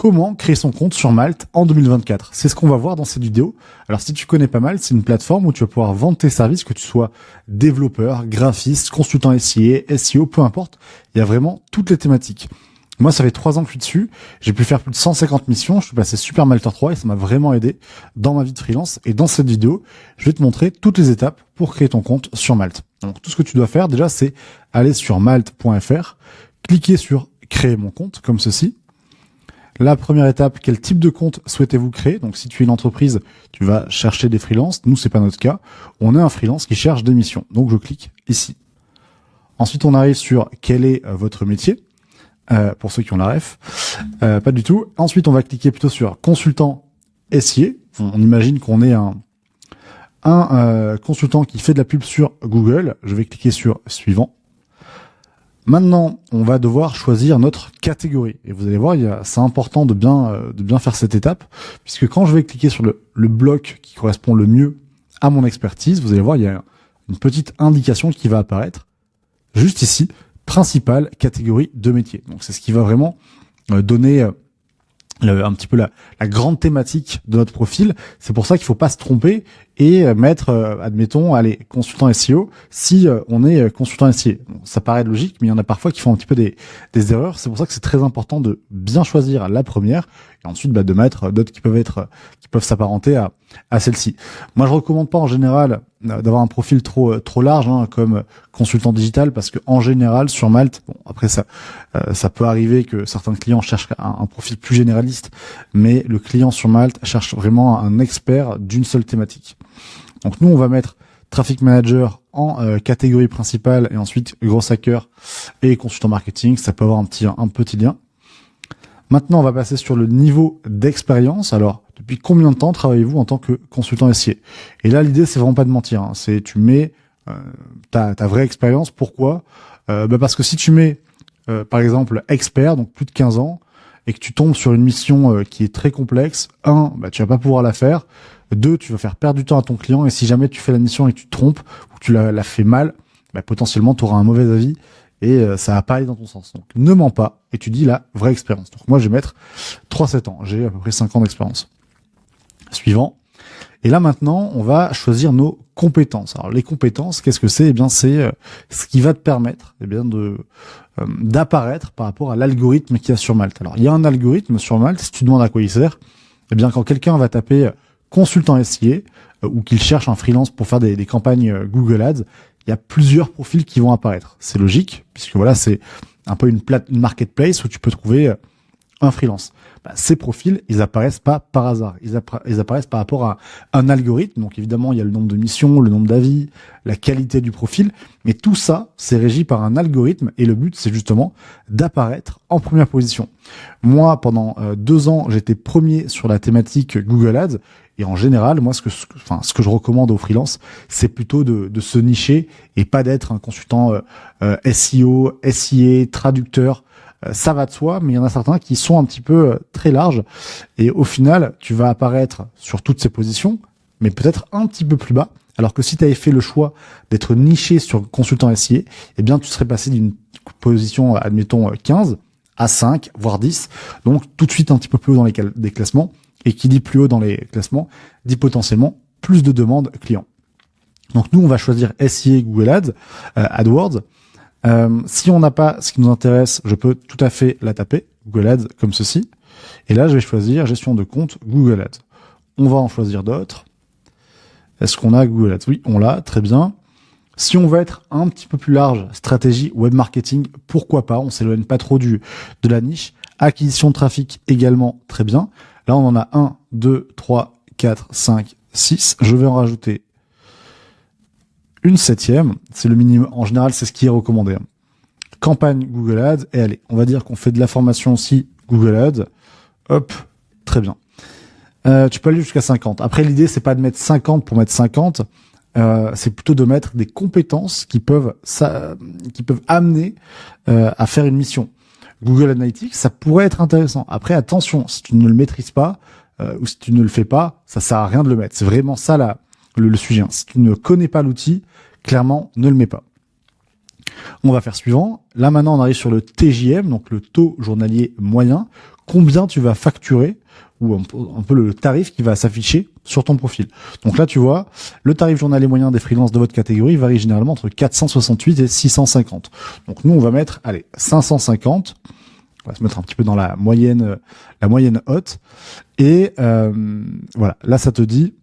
comment créer son compte sur Malte en 2024. C'est ce qu'on va voir dans cette vidéo. Alors si tu connais pas Malte, c'est une plateforme où tu vas pouvoir vendre tes services, que tu sois développeur, graphiste, consultant SIA, SEO, peu importe. Il y a vraiment toutes les thématiques. Moi, ça fait 3 ans que je suis dessus. J'ai pu faire plus de 150 missions. Je suis passé Super Malter 3 et ça m'a vraiment aidé dans ma vie de freelance. Et dans cette vidéo, je vais te montrer toutes les étapes pour créer ton compte sur Malte. Donc, tout ce que tu dois faire déjà, c'est aller sur malte.fr, cliquer sur créer mon compte, comme ceci. La première étape, quel type de compte souhaitez-vous créer? Donc, si tu es une entreprise, tu vas chercher des freelances. Nous, c'est pas notre cas. On est un freelance qui cherche des missions. Donc, je clique ici. Ensuite, on arrive sur quel est votre métier. Pour ceux qui ont la ref. Pas du tout. Ensuite, on va cliquer plutôt sur consultant SIA. On imagine qu'on est un consultant qui fait de la pub sur Google. Je vais cliquer sur suivant. Maintenant, on va devoir choisir notre catégorie. Et vous allez voir, c'est important de bien faire cette étape, puisque quand je vais cliquer sur le bloc qui correspond le mieux à mon expertise, vous allez voir, il y a une petite indication qui va apparaître juste ici, principale catégorie de métier. Donc c'est ce qui va vraiment donner un petit peu la grande thématique de notre profil. C'est pour ça qu'il faut pas se tromper et mettre, admettons, allez, consultant SEO, si on est consultant SEO. Bon, ça paraît logique, mais il y en a parfois qui font un petit peu des erreurs. C'est pour ça que c'est très important de bien choisir la première et ensuite de mettre d'autres qui peuvent s'apparenter à celle-ci. Moi, je recommande pas en général d'avoir un profil trop large, comme consultant digital, parce que en général sur Malte, bon après ça peut arriver que certains clients cherchent un profil plus généraliste, mais le client sur Malte cherche vraiment un expert d'une seule thématique. Donc nous on va mettre Traffic Manager en catégorie principale et ensuite gros hacker et consultant marketing. Ça peut avoir un petit lien. Maintenant, on va passer sur le niveau d'expérience. Alors, depuis combien de temps travaillez-vous en tant que consultant SIA? Et là, l'idée, c'est vraiment pas de mentir. C'est tu mets ta vraie expérience. Pourquoi? Parce que si tu mets, par exemple, expert, donc plus de 15 ans, et que tu tombes sur une mission qui est très complexe, tu vas pas pouvoir la faire. 2, tu vas faire perdre du temps à ton client. Et si jamais tu fais la mission et que tu te trompes ou que tu la fais mal, potentiellement, tu auras un mauvais avis. Et ça va pas aller dans ton sens. Donc, ne mens pas et tu dis la vraie expérience. Donc, moi, je vais mettre 3-7 ans. J'ai à peu près 5 ans d'expérience. Suivant. Et là, maintenant, on va choisir nos compétences. Alors, les compétences, qu'est-ce que c'est? C'est ce qui va te permettre, d'apparaître par rapport à l'algorithme qu'il y a sur Malte. Alors, il y a un algorithme sur Malte. Si tu demandes à quoi il sert, quand quelqu'un va taper consultant SIA ou qu'il cherche un freelance pour faire des campagnes Google Ads, il y a plusieurs profils qui vont apparaître. C'est logique, puisque voilà, c'est un peu une marketplace où tu peux trouver un freelance. Ces profils, ils apparaissent pas par hasard. Ils apparaissent par rapport à un algorithme. Donc évidemment, il y a le nombre de missions, le nombre d'avis, la qualité du profil. Mais tout ça, c'est régi par un algorithme. Et le but, c'est justement d'apparaître en première position. Moi, pendant 2 ans, j'étais premier sur la thématique Google Ads. Et en général, moi, ce que je recommande aux freelances, c'est plutôt de se nicher et pas d'être un consultant SEO, SIA, traducteur. Ça va de soi, mais il y en a certains qui sont un petit peu très larges. Et au final, tu vas apparaître sur toutes ces positions, mais peut-être un petit peu plus bas. Alors que si tu avais fait le choix d'être niché sur consultant SIA, tu serais passé d'une position, admettons, 15 à 5, voire 10. Donc, tout de suite un petit peu plus haut dans des classements. Et qui dit plus haut dans les classements, dit potentiellement plus de demandes clients. Donc nous, on va choisir SIA, Google Ads, AdWords. Si on n'a pas ce qui nous intéresse, je peux tout à fait la taper, Google Ads, comme ceci. Et là, je vais choisir gestion de compte Google Ads. On va en choisir d'autres. Est-ce qu'on a Google Ads? Oui, on l'a, très bien. Si on veut être un petit peu plus large, stratégie web marketing, pourquoi pas? On s'éloigne pas trop de la niche. Acquisition de trafic également, très bien. Là, on en a 1, 2, 3, 4, 5, 6. Je vais en rajouter une 7e. C'est le minimum. En général, c'est ce qui est recommandé. Campagne Google Ads. Et allez, on va dire qu'on fait de la formation aussi Google Ads. Hop, très bien. Tu peux aller jusqu'à 50. Après, l'idée, c'est pas de mettre 50 pour mettre 50. C'est plutôt de mettre des compétences qui peuvent amener à faire une mission. Google Analytics, ça pourrait être intéressant. Après, attention, si tu ne le maîtrises pas ou si tu ne le fais pas, ça sert à rien de le mettre. C'est vraiment ça le sujet. Si tu ne connais pas l'outil, clairement, ne le mets pas. On va faire suivant. Là, maintenant, on arrive sur le TJM, donc le taux journalier moyen. combien tu vas facturer ou un peu le tarif qui va s'afficher sur ton profil. Donc là, tu vois, le tarif journalier moyen des freelances de votre catégorie varie généralement entre 468 et 650. Donc nous, on va mettre, 550. On va se mettre un petit peu dans la moyenne haute. Et voilà, là, ça te dit,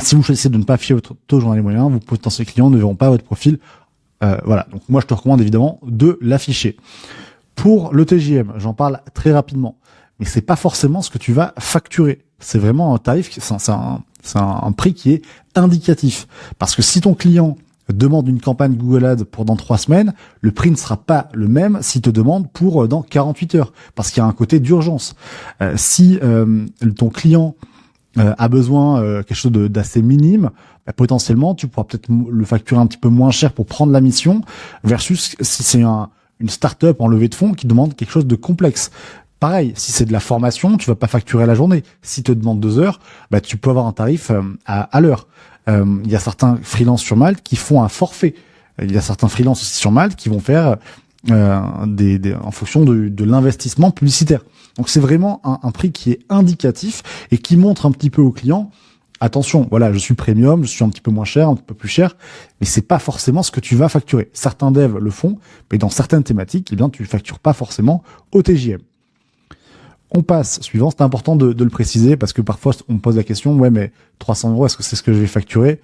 si vous choisissez de ne pas afficher votre taux journalier moyen, vos potentiels clients ne verront pas votre profil. Voilà, donc moi, je te recommande évidemment de l'afficher. Pour le TJM, j'en parle très rapidement, mais c'est pas forcément ce que tu vas facturer. C'est vraiment un tarif, c'est un prix qui est indicatif. Parce que si ton client demande une campagne Google Ads pour dans 3 semaines, le prix ne sera pas le même s'il te demande pour dans 48 heures. Parce qu'il y a un côté d'urgence. Si ton client a besoin quelque chose d'assez minime, potentiellement, tu pourras peut-être le facturer un petit peu moins cher pour prendre la mission, versus si c'est une start-up en levée de fonds qui demande quelque chose de complexe. Pareil, si c'est de la formation, tu vas pas facturer à la journée. Si te demande 2 heures, tu peux avoir un tarif à l'heure. Il y a certains freelances sur Malte qui font un forfait. Il y a certains freelances aussi sur Malte qui vont faire en fonction de l'investissement publicitaire. Donc c'est vraiment un prix qui est indicatif et qui montre un petit peu au client, attention, voilà, je suis premium, je suis un petit peu moins cher, un petit peu plus cher, mais c'est pas forcément ce que tu vas facturer. Certains devs le font, mais dans certaines thématiques, tu factures pas forcément au TJM. On passe suivant, c'est important de le préciser parce que parfois on me pose la question, ouais, mais 300 €, est-ce que c'est ce que je vais facturer?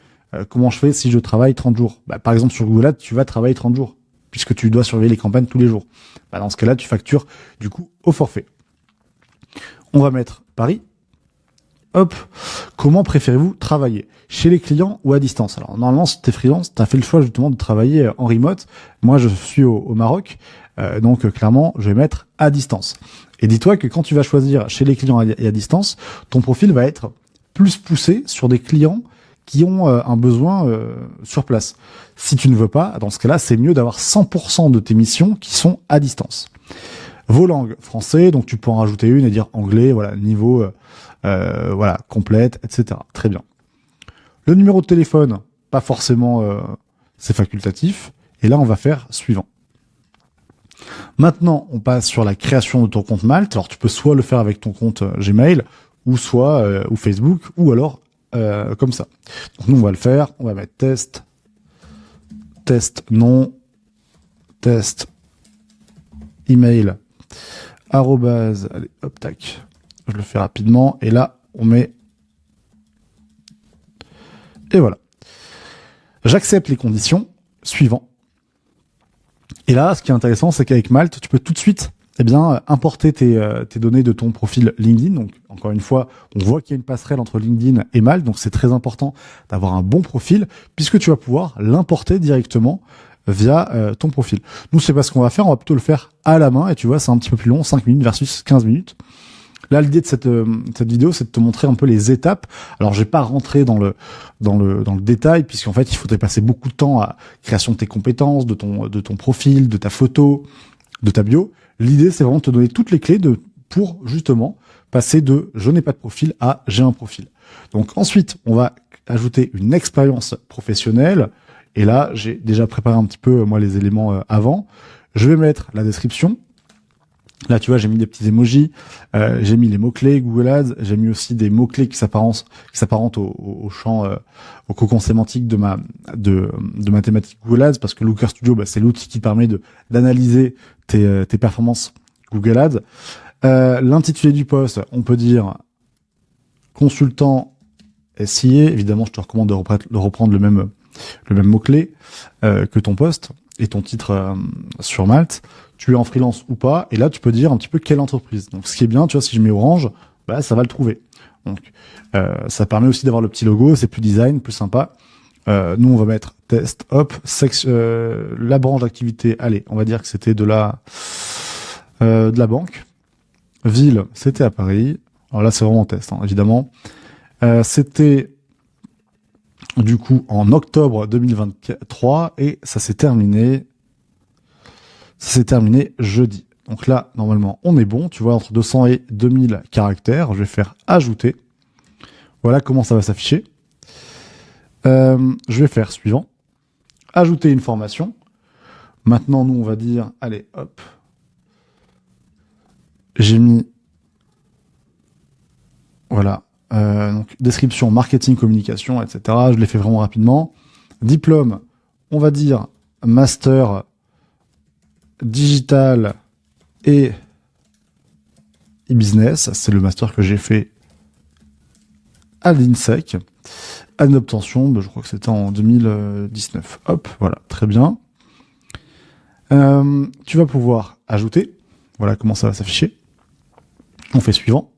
Comment je fais si je travaille 30 jours? Par exemple, sur Google Ads, tu vas travailler 30 jours puisque tu dois surveiller les campagnes tous les jours. Dans ce cas-là, tu factures du coup au forfait. On va mettre Paris. Hop, comment préférez-vous travailler? Chez les clients ou à distance? Alors normalement, si tu es freelance, tu as fait le choix justement de travailler en remote. Moi, je suis au Maroc, donc clairement, je vais mettre à distance. Et dis-toi que quand tu vas choisir chez les clients et à distance, ton profil va être plus poussé sur des clients qui ont un besoin sur place. Si tu ne veux pas, dans ce cas-là, c'est mieux d'avoir 100% de tes missions qui sont à distance. Vos langues, français, donc tu peux en rajouter une et dire anglais, voilà, niveau complète, etc. Très bien. Le numéro de téléphone, pas forcément, c'est facultatif. Et là, on va faire suivant. Maintenant, on passe sur la création de ton compte Malte. Alors, tu peux soit le faire avec ton compte Gmail, ou soit ou Facebook, ou alors comme ça. Donc, nous, on va le faire. On va mettre test nom, test email, arrobase, allez, hop, tac. Je le fais rapidement. Et là, on met... Et voilà. J'accepte les conditions. Suivant. Et là, ce qui est intéressant, c'est qu'avec Malte, tu peux tout de suite importer tes données de ton profil LinkedIn. Donc, encore une fois, on voit qu'il y a une passerelle entre LinkedIn et Malte. Donc, c'est très important d'avoir un bon profil puisque tu vas pouvoir l'importer directement via ton profil. Nous, c'est pas ce qu'on va faire. On va plutôt le faire à la main. Et tu vois, c'est un petit peu plus long, 5 minutes versus 15 minutes. Là, l'idée de cette vidéo, c'est de te montrer un peu les étapes. Alors, je vais pas rentrer dans le détail, puisqu'en fait, il faudrait passer beaucoup de temps à création de tes compétences, de ton profil, de ta photo, de ta bio. L'idée, c'est vraiment de te donner toutes les clés pour justement passer de je n'ai pas de profil à j'ai un profil. Donc ensuite, on va ajouter une expérience professionnelle. Et là, j'ai déjà préparé un petit peu moi les éléments avant. Je vais mettre la description. Là, tu vois, j'ai mis des petits emojis, j'ai mis les mots-clés Google Ads, j'ai mis aussi des mots-clés qui s'apparentent au champ, au cocon sémantique de ma thématique Google Ads, parce que Looker Studio, c'est l'outil qui permet d'analyser tes performances Google Ads. L'intitulé du post, on peut dire consultant SIA. Évidemment, je te recommande de reprendre le même mot-clé que ton post et ton titre sur Malte. Tu es en freelance ou pas, et là tu peux dire un petit peu quelle entreprise. Donc ce qui est bien, tu vois, si je mets Orange, ça va le trouver. Donc ça permet aussi d'avoir le petit logo, c'est plus design, plus sympa. Nous on va mettre test, hop, la branche d'activité. Allez, on va dire que c'était de la banque. Ville, c'était à Paris. Alors là c'est vraiment test, évidemment. C'était du coup en octobre 2023 et ça s'est terminé jeudi. Donc là, normalement, on est bon. Tu vois, entre 200 et 2000 caractères. Je vais faire ajouter. Voilà comment ça va s'afficher. Je vais faire suivant. Ajouter une formation. Maintenant, nous, on va dire, allez, hop. j'ai mis, voilà, donc description, marketing, communication, etc. Je l'ai fait vraiment rapidement. Diplôme, on va dire master digital et e-business. C'est le master que j'ai fait à l'INSEC. Année d'obtention, je crois que c'était en 2019. Hop, voilà, très bien. Tu vas pouvoir ajouter. Voilà comment ça va s'afficher. On fait suivant.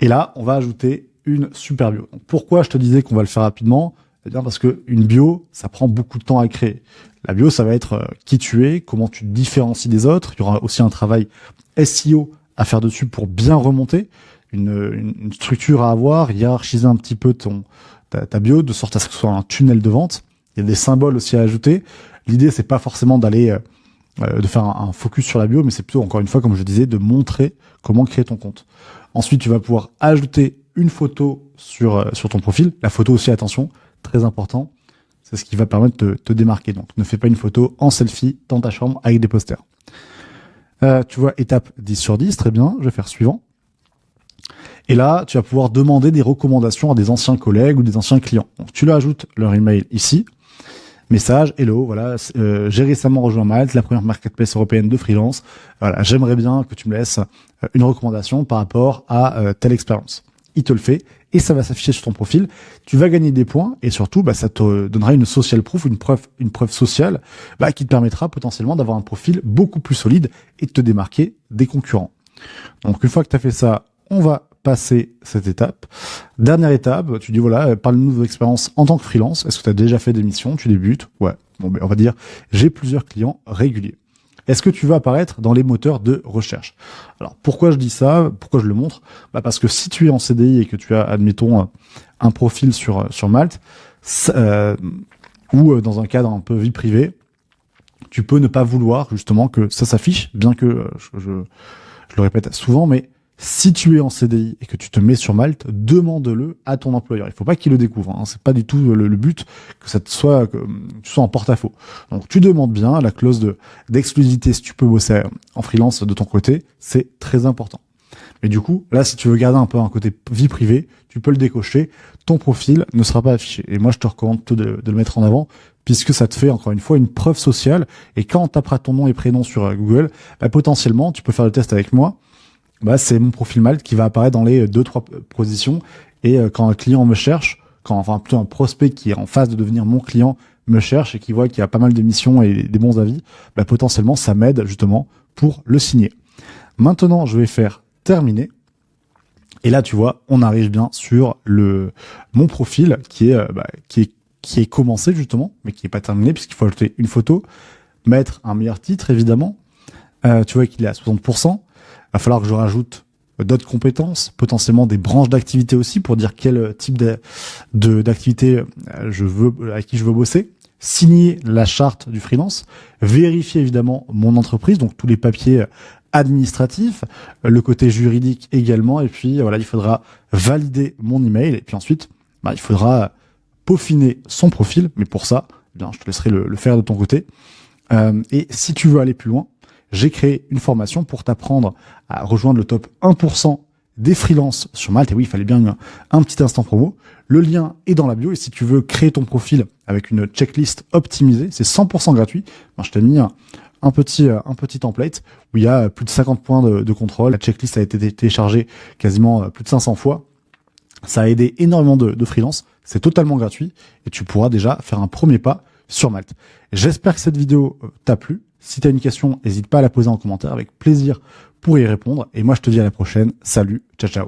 Et là, on va ajouter une super bio. Donc, pourquoi je te disais qu'on va le faire rapidement? Eh bien parce que une bio, ça prend beaucoup de temps à créer. La bio, ça va être qui tu es, comment tu te différencies des autres. Il y aura aussi un travail SEO à faire dessus pour bien remonter, une structure à avoir, hiérarchiser un petit peu ta bio, de sorte à ce que ce soit un tunnel de vente. Il y a des symboles aussi à ajouter. L'idée, c'est pas forcément d'aller de faire un focus sur la bio, mais c'est plutôt, encore une fois, comme je disais, de montrer comment créer ton compte. Ensuite, tu vas pouvoir ajouter une photo sur ton profil. La photo aussi, attention, très important. C'est ce qui va permettre de te démarquer. Donc, ne fais pas une photo en selfie dans ta chambre avec des posters. Tu vois, étape 10 sur 10, très bien. Je vais faire suivant. Et là, tu vas pouvoir demander des recommandations à des anciens collègues ou des anciens clients. Donc, tu leur ajoutes leur email ici. Message, hello, voilà, j'ai récemment rejoint Malte, la première marketplace européenne de freelance. Voilà, j'aimerais bien que tu me laisses une recommandation par rapport à telle expérience. Il te le fait et ça va s'afficher sur ton profil. Tu vas gagner des points et surtout, ça te donnera une social proof, une preuve sociale, qui te permettra potentiellement d'avoir un profil beaucoup plus solide et de te démarquer des concurrents. Donc, une fois que tu as fait ça, on va passer cette étape. Dernière étape, tu dis voilà, parle-nous de vos expériences en tant que freelance. Est-ce que tu as déjà fait des missions? Tu débutes? Ouais. Bon, on va dire j'ai plusieurs clients réguliers. Est-ce que tu vas apparaître dans les moteurs de recherche? Alors, pourquoi je dis ça? Pourquoi je le montre? Parce que si tu es en CDI et que tu as, admettons, un profil sur Malte, ou dans un cadre un peu vie privée, tu peux ne pas vouloir justement que ça s'affiche, bien que je le répète souvent, mais si tu es en CDI et que tu te mets sur Malte, demande-le à ton employeur. Il faut pas qu'il le découvre. C'est pas du tout le but que ça te soit, que tu sois en porte-à-faux. Donc tu demandes bien la clause d'exclusivité si tu peux bosser en freelance de ton côté, c'est très important. Mais du coup, là, si tu veux garder un peu un côté vie privée, tu peux le décocher. Ton profil ne sera pas affiché. Et moi, je te recommande de le mettre en avant, puisque ça te fait, encore une fois, une preuve sociale. Et quand on tapera ton nom et prénom sur Google, potentiellement, tu peux faire le test avec moi. C'est mon profil Malte qui va apparaître dans les 2-3 positions. Et quand un client me cherche, plutôt un prospect qui est en phase de devenir mon client me cherche et qui voit qu'il y a pas mal d'émissions et des bons avis, potentiellement, ça m'aide justement pour le signer. Maintenant, je vais faire terminer. Et là, tu vois, on arrive bien sur mon profil qui est commencé justement, mais qui est pas terminé puisqu'il faut ajouter une photo, mettre un meilleur titre évidemment. Tu vois qu'il est à 60%. Va falloir que je rajoute d'autres compétences, potentiellement des branches d'activité aussi pour dire quel type d'activité avec qui je veux bosser. Signer la charte du freelance, vérifier évidemment mon entreprise, donc tous les papiers administratif, le côté juridique également, et puis voilà, il faudra valider mon email, et puis ensuite, il faudra peaufiner son profil, mais pour ça, je te laisserai le faire de ton côté. Et si tu veux aller plus loin, j'ai créé une formation pour t'apprendre à rejoindre le top 1% des freelances sur Malte, et oui, il fallait bien un petit instant promo. Le lien est dans la bio, et si tu veux créer ton profil avec une checklist optimisée, c'est 100% gratuit. Je t'ai mis un petit template où il y a plus de 50 points de contrôle. La checklist a été téléchargée quasiment plus de 500 fois. Ça a aidé énormément de freelance. C'est totalement gratuit et tu pourras déjà faire un premier pas sur Malte. J'espère que cette vidéo t'a plu. Si tu as une question, n'hésite pas à la poser en commentaire. Avec plaisir pour y répondre. Et moi, je te dis à la prochaine. Salut, ciao, ciao.